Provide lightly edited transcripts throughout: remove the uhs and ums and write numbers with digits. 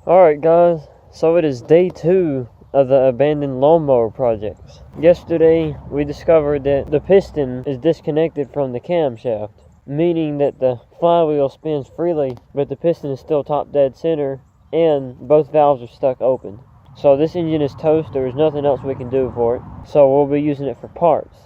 Alright guys, so it is day 2 of the abandoned lawnmower projects. Yesterday we discovered that the piston is disconnected from the camshaft, meaning that the flywheel spins freely but the piston is still top dead center and both valves are stuck open. So this engine is toast. There is nothing else we can do for it, so we'll be using it for parts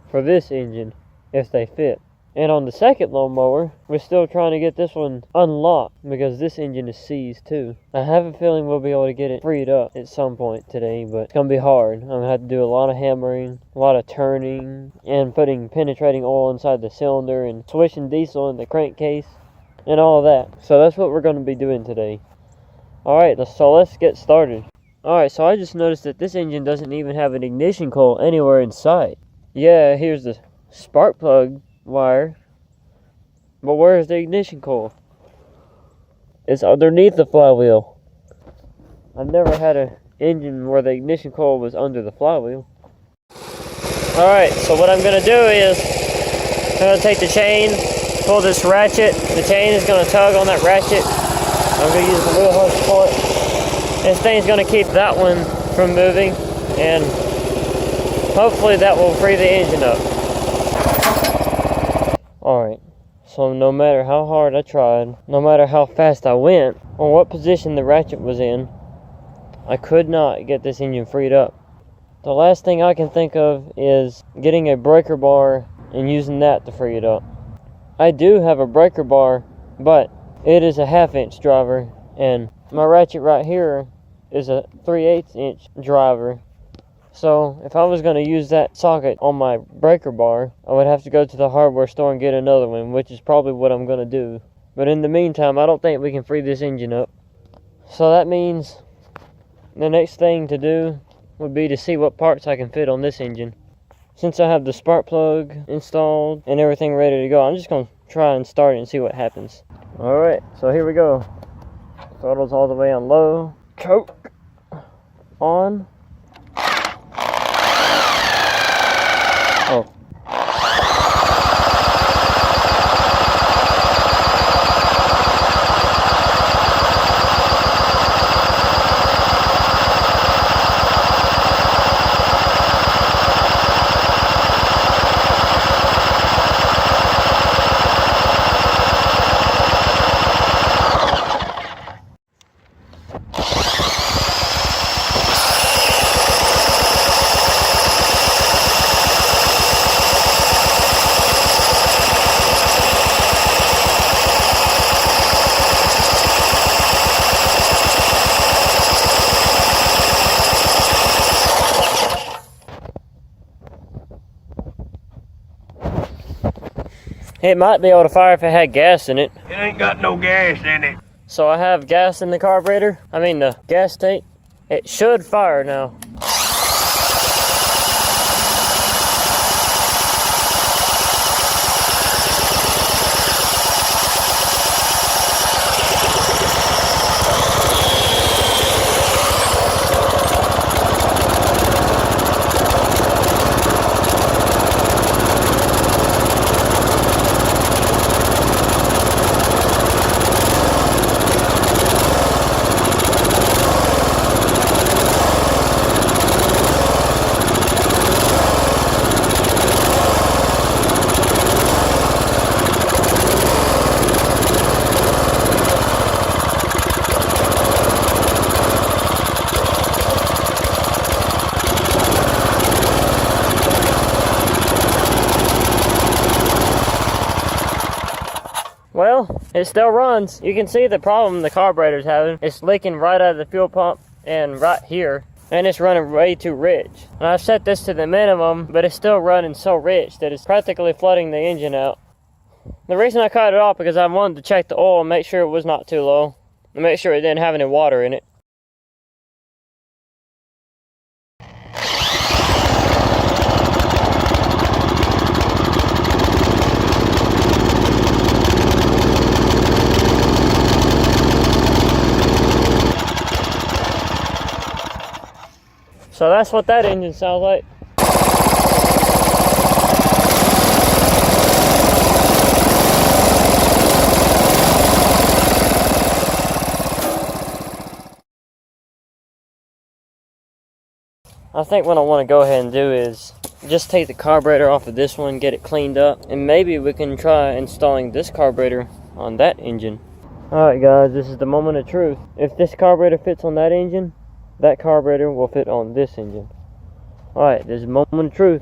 for this engine if they fit. And on the second lawnmower, we're still trying to get this one unlocked because this engine is seized too. I have a feeling we'll be able to get it freed up at some point today, but it's going to be hard. I'm going to have to do a lot of hammering, a lot of turning, and putting penetrating oil inside the cylinder and switching diesel in the crankcase and all of that. So that's what we're going to be doing today. Alright, so let's get started. Alright, so I just noticed that this engine doesn't even have an ignition coil anywhere in sight. Yeah, here's the spark plug wire, but where's the ignition coil? It's underneath the flywheel. I've never had an engine where the ignition coil was under the flywheel. Alright, so what I'm going to do is I'm going to take the chain, pull this ratchet. The chain is going to tug on that ratchet. I'm going to use the wheel hose for it. This thing's going to keep that one from moving, and hopefully that will free the engine up. Alright, so no matter how hard I tried, no matter how fast I went, or what position the ratchet was in, I could not get this engine freed up. The last thing I can think of is getting a breaker bar and using that to free it up. I do have a breaker bar, but it is a 1/2 inch driver, and my ratchet right here is a 3/8 inch driver. So if I was going to use that socket on my breaker bar, I would have to go to the hardware store and get another one, which is probably what I'm going to do. But in the meantime, I don't think we can free this engine up. So that means the next thing to do would be to see what parts I can fit on this engine. Since I have the spark plug installed and everything ready to go, I'm just going to try and start it and see what happens. Alright, so here we go. Throttle's all the way on low. Choke on. Oh. It might be able to fire if it had gas in it. It ain't got no gas in it. So I have gas in the carburetor. I mean the gas tank. It should fire now. Well, it still runs. You can see the problem the carburetor's having. It's leaking right out of the fuel pump and right here. And it's running way too rich. And I've set this to the minimum, but it's still running so rich that it's practically flooding the engine out. The reason I cut it off because I wanted to check the oil and make sure it was not too low. And make sure it didn't have any water in it. So that's what that engine sounds like. I think what I want to go ahead and do is just take the carburetor off of this one, get it cleaned up, and maybe we can try installing this carburetor on that engine. Alright guys, this is the moment of truth. If this carburetor fits on that engine, that carburetor will fit on this engine. Alright, this is the moment of truth.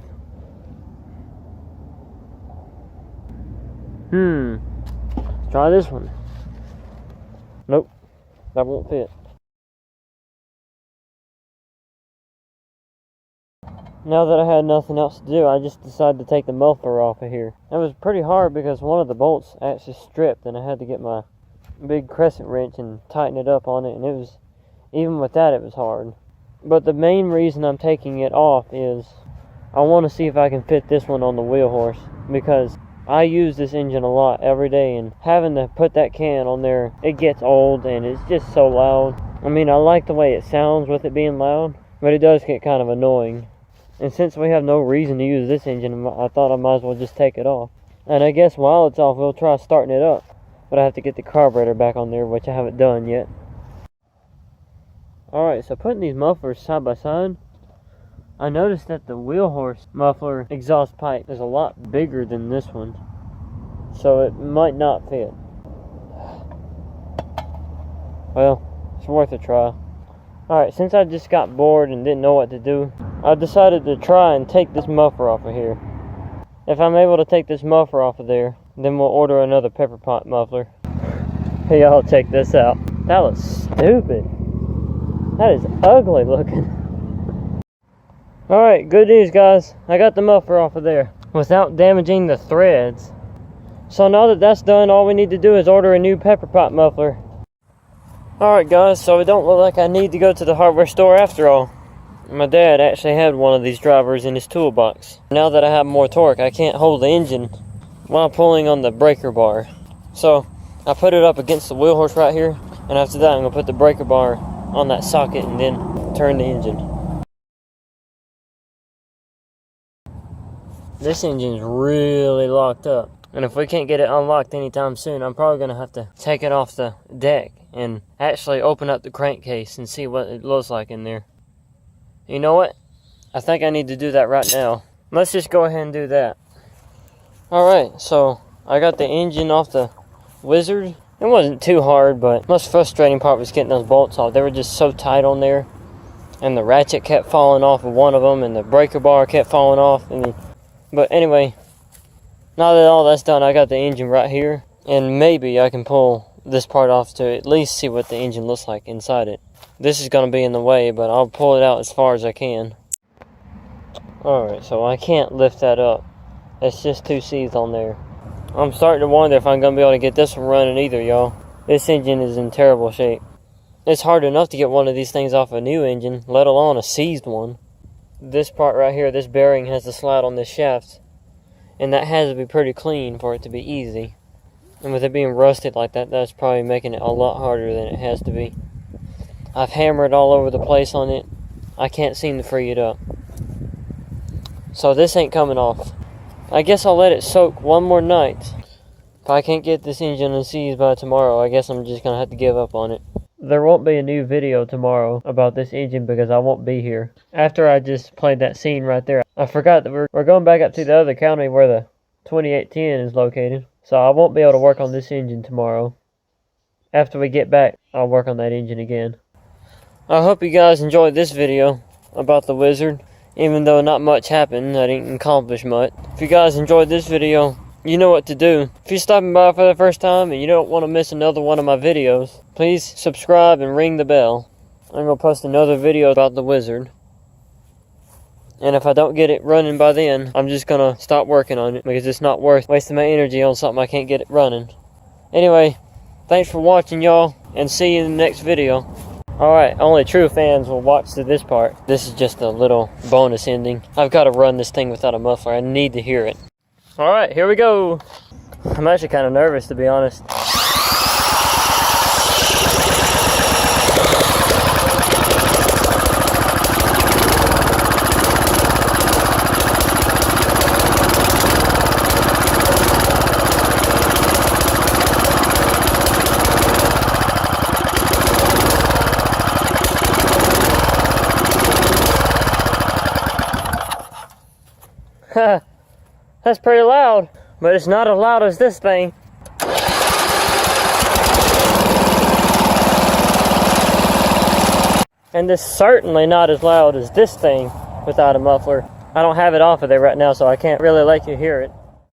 Let's try this one. Nope, that won't fit. Now that I had nothing else to do, I just decided to take the muffler off of here. It was pretty hard because one of the bolts actually stripped and I had to get my big crescent wrench and tighten it up on it, and it was, even with that, it was hard. But the main reason I'm taking it off is I want to see if I can fit this one on the wheel horse, because I use this engine a lot every day, and having to put that can on there, it gets old and it's just so loud. I mean, I like the way it sounds with it being loud, but it does get kind of annoying. And since we have no reason to use this engine, I thought I might as well just take it off. And I guess while it's off, we'll try starting it up. But I have to get the carburetor back on there, which I haven't done yet. Alright, so putting these mufflers side by side, I noticed that the wheel horse muffler exhaust pipe is a lot bigger than this one. So it might not fit. Well, it's worth a try. Alright, since I just got bored and didn't know what to do, I decided to try and take this muffler off of here. If I'm able to take this muffler off of there, then we'll order another pepper pot muffler. Hey y'all, check this out. That looks stupid. That is ugly looking. Alright, good news guys. I got the muffler off of there without damaging the threads. So now that that's done, all we need to do is order a new pepper pot muffler. Alright guys, so it don't look like I need to go to the hardware store after all. My dad actually had one of these drivers in his toolbox. Now that I have more torque, I can't hold the engine while pulling on the breaker bar. So I put it up against the wheel horse right here, and after that I'm going to put the breaker bar on that socket and then turn the engine. This engine's really locked up, and if we can't get it unlocked anytime soon, I'm probably going to have to take it off the deck and actually open up the crankcase and see what it looks like in there. You know what? I think I need to do that right now. Let's just go ahead and do that. Alright, so I got the engine off the Wizard. It wasn't too hard, but the most frustrating part was getting those bolts off. They were just so tight on there, and the ratchet kept falling off of one of them, and the breaker bar kept falling off. But anyway, now that all that's done, I got the engine right here, and maybe I can pull this part off to at least see what the engine looks like inside it. This is going to be in the way, but I'll pull it out as far as I can. Alright, so I can't lift that up. It's just two C's on there. I'm starting to wonder if I'm going to be able to get this one running either, y'all. This engine is in terrible shape. It's hard enough to get one of these things off a new engine, let alone a seized one. This part right here, this bearing has to slide on this shaft, and that has to be pretty clean for it to be easy. And with it being rusted like that, that's probably making it a lot harder than it has to be. I've hammered all over the place on it. I can't seem to free it up. So this ain't coming off. I guess I'll let it soak one more night. If I can't get this engine unseized by tomorrow, I guess I'm just going to have to give up on it. There won't be a new video tomorrow about this engine because I won't be here. After I just played that scene right there, I forgot that we're going back up to the other county where the 2810 is located. So I won't be able to work on this engine tomorrow. After we get back, I'll work on that engine again. I hope you guys enjoyed this video about the Wizard. Even though not much happened, I didn't accomplish much. If you guys enjoyed this video, you know what to do. If you're stopping by for the first time and you don't want to miss another one of my videos, please subscribe and ring the bell. I'm going to post another video about the Wizard. And if I don't get it running by then, I'm just going to stop working on it because it's not worth wasting my energy on something I can't get it running. Anyway, thanks for watching, y'all, and see you in the next video. Alright, only true fans will watch to this part. This is just a little bonus ending. I've got to run this thing without a muffler. I need to hear it. Alright, here we go. I'm actually kind of nervous, to be honest. That's pretty loud, but it's not as loud as this thing. And it's certainly not as loud as this thing without a muffler. I don't have it off of there right now, so I can't really let you hear it.